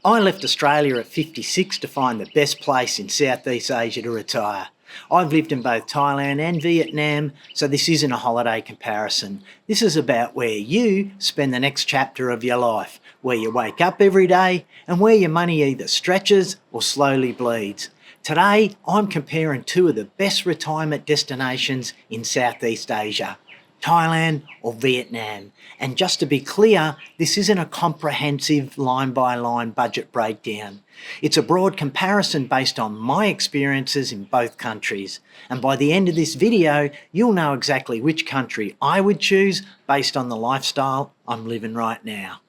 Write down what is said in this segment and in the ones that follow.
I left Australia at 56 to find the best place in Southeast Asia to retire. I've lived in both Thailand and Vietnam, so this isn't a holiday comparison. This is about where you spend the next chapter of your life, where you wake up every day and where your money either stretches or slowly bleeds. Today, I'm comparing two of the best retirement destinations in Southeast Asia, Thailand or Vietnam. And just to be clear, this isn't a comprehensive line-by-line budget breakdown. It's a broad comparison based on my experiences in both countries. And by the end of this video, you'll know exactly which country I would choose based on the lifestyle I'm living right now.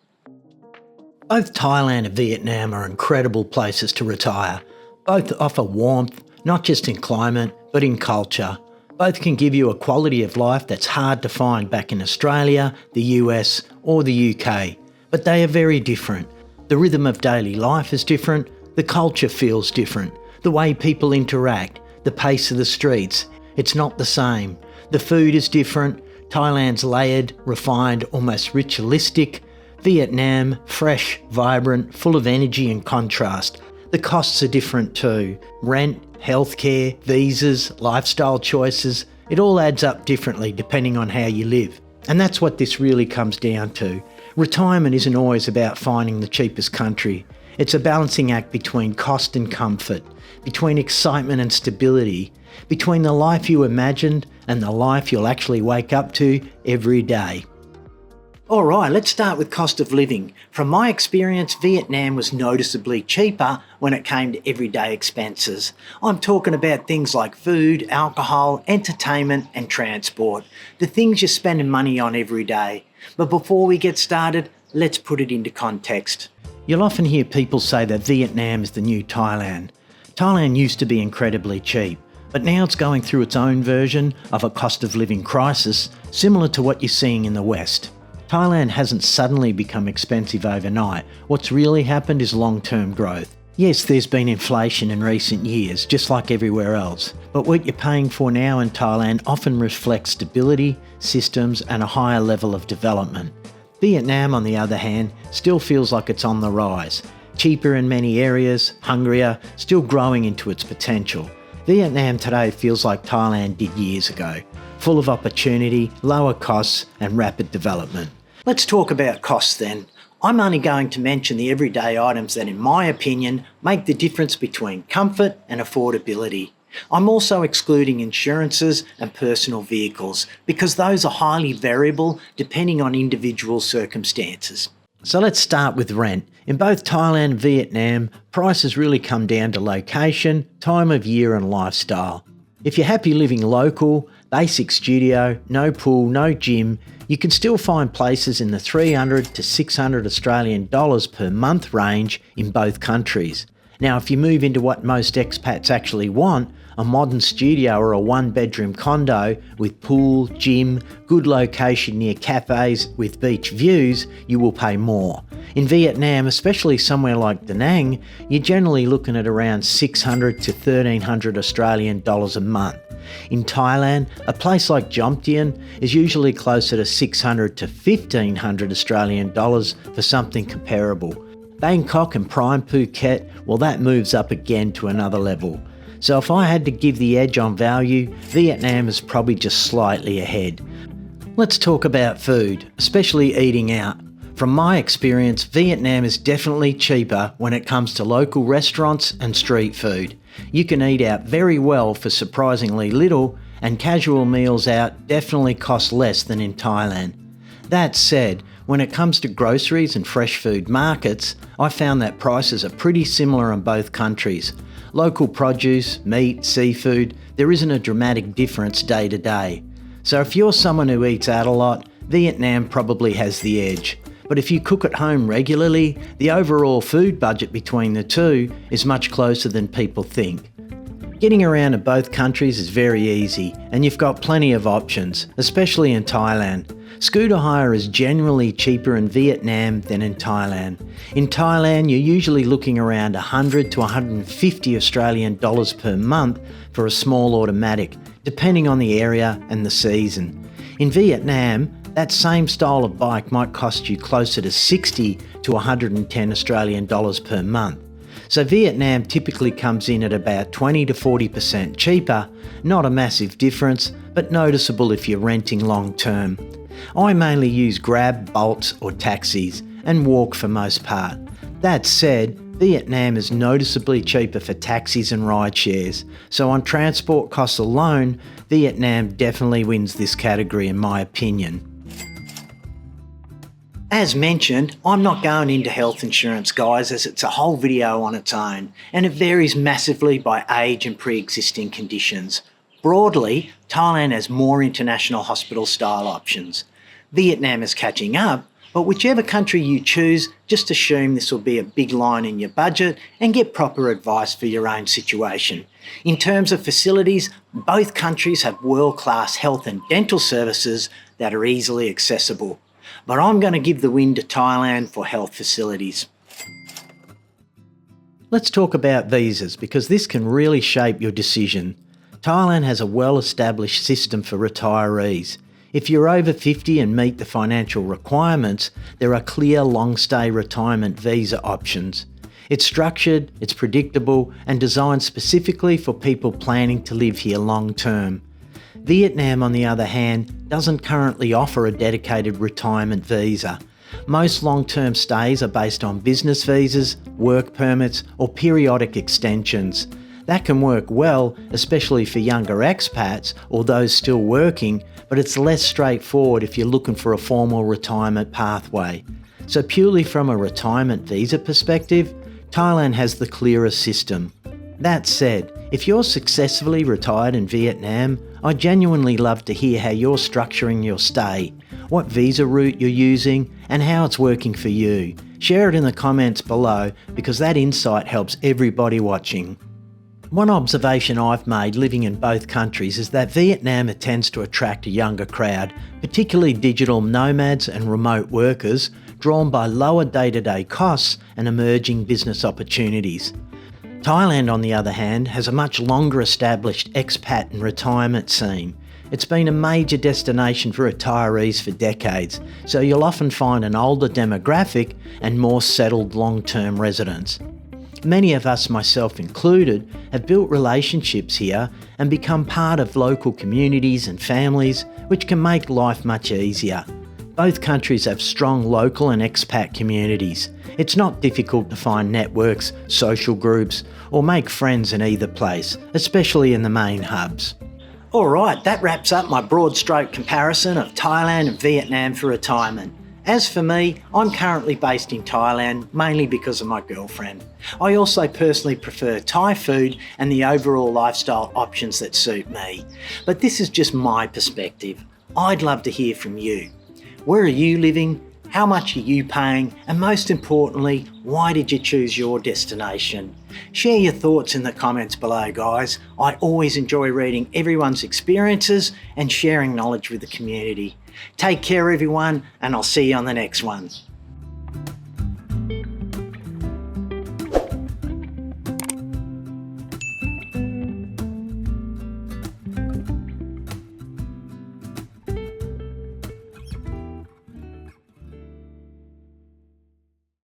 Both Thailand and Vietnam are incredible places to retire. Both offer warmth, not just in climate, but in culture. Both can give you a quality of life that's hard to find back in Australia, the US or the UK. But they are very different. The rhythm of daily life is different, the culture feels different, the way people interact, the pace of the streets, it's not the same. The food is different, Thailand's layered, refined, almost ritualistic. Vietnam, fresh, vibrant, full of energy and contrast. The costs are different too. Rent, healthcare, visas, lifestyle choices, it all adds up differently depending on how you live. And that's what this really comes down to. Retirement isn't always about finding the cheapest country. It's a balancing act between cost and comfort, between excitement and stability, between the life you imagined and the life you'll actually wake up to every day. Alright, let's start with cost of living. From my experience, Vietnam was noticeably cheaper when it came to everyday expenses. I'm talking about things like food, alcohol, entertainment and transport. The things you're spending money on every day. But before we get started, let's put it into context. You'll often hear people say that Vietnam is the new Thailand. Thailand used to be incredibly cheap, but now it's going through its own version of a cost of living crisis, similar to what you're seeing in the West. Thailand hasn't suddenly become expensive overnight. What's really happened is long-term growth. Yes, there's been inflation in recent years, just like everywhere else, but what you're paying for now in Thailand often reflects stability, systems and a higher level of development. Vietnam, on the other hand, still feels like it's on the rise. Cheaper in many areas, hungrier, still growing into its potential. Vietnam today feels like Thailand did years ago, full of opportunity, lower costs and rapid development. Let's talk about costs then. I'm only going to mention the everyday items that, in my opinion, make the difference between comfort and affordability. I'm also excluding insurances and personal vehicles because those are highly variable depending on individual circumstances. So let's start with rent. In both Thailand and Vietnam, prices really come down to location, time of year and lifestyle. If you're happy living local, basic studio, no pool, no gym, you can still find places in the 300 to 600 Australian dollars per month range in both countries. Now, if you move into what most expats actually want, a modern studio or a one-bedroom condo with pool, gym, good location near cafes with beach views, you will pay more. In Vietnam, especially somewhere like Da Nang, you're generally looking at around 600 to 1300 Australian dollars a month. In Thailand, a place like Jomtien is usually closer to 600 to 1500 Australian dollars for something comparable. Bangkok and prime Phuket, well, that moves up again to another level. So if I had to give the edge on value, Vietnam is probably just slightly ahead. Let's talk about food, especially eating out. From my experience, Vietnam is definitely cheaper when it comes to local restaurants and street food. You can eat out very well for surprisingly little, and casual meals out definitely cost less than in Thailand. That said, when it comes to groceries and fresh food markets, I found that prices are pretty similar in both countries. Local produce, meat, seafood, there isn't a dramatic difference day to day. So if you're someone who eats out a lot, Vietnam probably has the edge. But if you cook at home regularly, the overall food budget between the two is much closer than people think. Getting around to both countries is very easy, and you've got plenty of options, especially in Thailand. Scooter hire is generally cheaper in Vietnam than in Thailand. In Thailand, you're usually looking around 100 to 150 Australian dollars per month for a small automatic, depending on the area and the season. In Vietnam, That same style of bike might cost you closer to 60 to 110 Australian dollars per month. So Vietnam typically comes in at about 20 to 40% cheaper, not a massive difference, but noticeable if you're renting long term. I mainly use Grab, Bolts or taxis, and walk for most part. That said, Vietnam is noticeably cheaper for taxis and ride shares, so on transport costs alone, Vietnam definitely wins this category in my opinion. As mentioned, I'm not going into health insurance, guys, as it's a whole video on its own, and it varies massively by age and pre-existing conditions. Broadly, Thailand has more international hospital-style options. Vietnam is catching up, but whichever country you choose, just assume this will be a big line in your budget and get proper advice for your own situation. In terms of facilities, both countries have world-class health and dental services that are easily accessible. But I'm going to give the win to Thailand for health facilities. Let's talk about visas because this can really shape your decision. Thailand has a well-established system for retirees. If you're over 50 and meet the financial requirements, there are clear long-stay retirement visa options. It's structured, it's predictable, and designed specifically for people planning to live here long-term. Vietnam, on the other hand, doesn't currently offer a dedicated retirement visa. Most long-term stays are based on business visas, work permits, or periodic extensions. That can work well, especially for younger expats or those still working, but it's less straightforward if you're looking for a formal retirement pathway. So purely from a retirement visa perspective, Thailand has the clearest system. That said, if you're successfully retired in Vietnam, I'd genuinely love to hear how you're structuring your stay, what visa route you're using, and how it's working for you. Share it in the comments below because that insight helps everybody watching. One observation I've made living in both countries is that Vietnam tends to attract a younger crowd, particularly digital nomads and remote workers, drawn by lower day-to-day costs and emerging business opportunities. Thailand, on the other hand, has a much longer established expat and retirement scene. It's been a major destination for retirees for decades, so you'll often find an older demographic and more settled long-term residents. Many of us, myself included, have built relationships here and become part of local communities and families, which can make life much easier. Both countries have strong local and expat communities. It's not difficult to find networks, social groups, or make friends in either place, especially in the main hubs. Alright, that wraps up my broad stroke comparison of Thailand and Vietnam for retirement. As for me, I'm currently based in Thailand, mainly because of my girlfriend. I also personally prefer Thai food and the overall lifestyle options that suit me. But this is just my perspective. I'd love to hear from you. Where are you living? How much are you paying? And most importantly, why did you choose your destination? Share your thoughts in the comments below, guys. I always enjoy reading everyone's experiences and sharing knowledge with the community. Take care, everyone, and I'll see you on the next one.